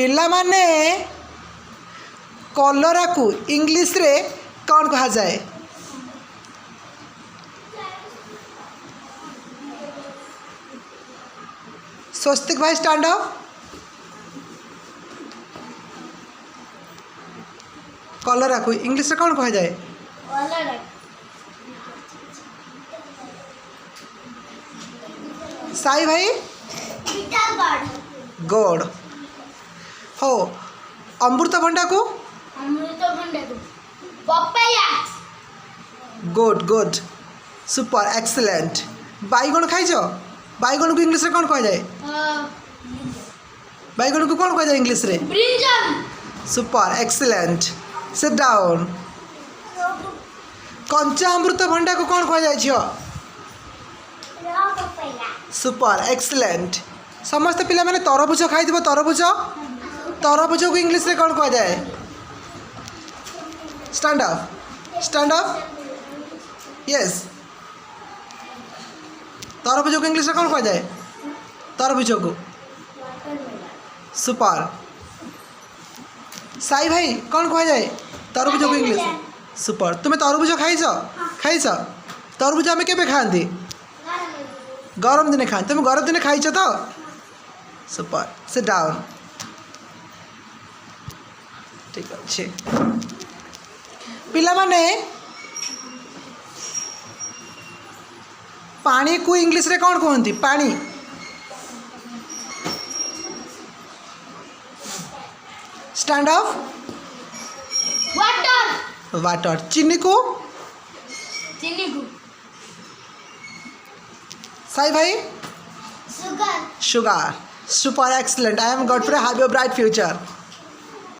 पिला माने कलरा को इंग्लिश रे कौन कहा जाए? स्वस्तिक भाई स्टैंड अप। कलरा को इंग्लिश रे कौन कहा जाए? साई भाई गोड हो। अमृतभंडा को गुड गुड सुपर एक्सीलेंट। बैगण खाइछ? बैगण को इंग्लिश रे कौन कहा जाए? बैगण को कौन कहा जाए इंग्लिश रे? Super excellent. Sit down. कंचा अमृतभंडा को कौन कहा जाए झियो? Super excellent. समस्त पिला माने तरबुज खाई दिबो। तरबुज तरबुज को इंग्लिश रे कौन कहा जाए? Stand up stand up. Yes तरबुज को इंग्लिश रे कौन कहा जाए? तरबुज को सुपर। साई भाई कौन कहा जाए तरबुज को इंग्लिश? सुपर। तुम्हें तरबुज खाइछ? खाइछ? तरबुज आमे केबे खांती? गरम दिन खाते। तुम गरम दिन खाइछ तो? सुपर। Sit down. ठीक अच्छे पिला माने पानी को इंग्लिश रे कौन कहती? पानी स्टैंड अप। वाटर। चीनी को? साई भाई sugar. Super excellent. I am God have your bright future.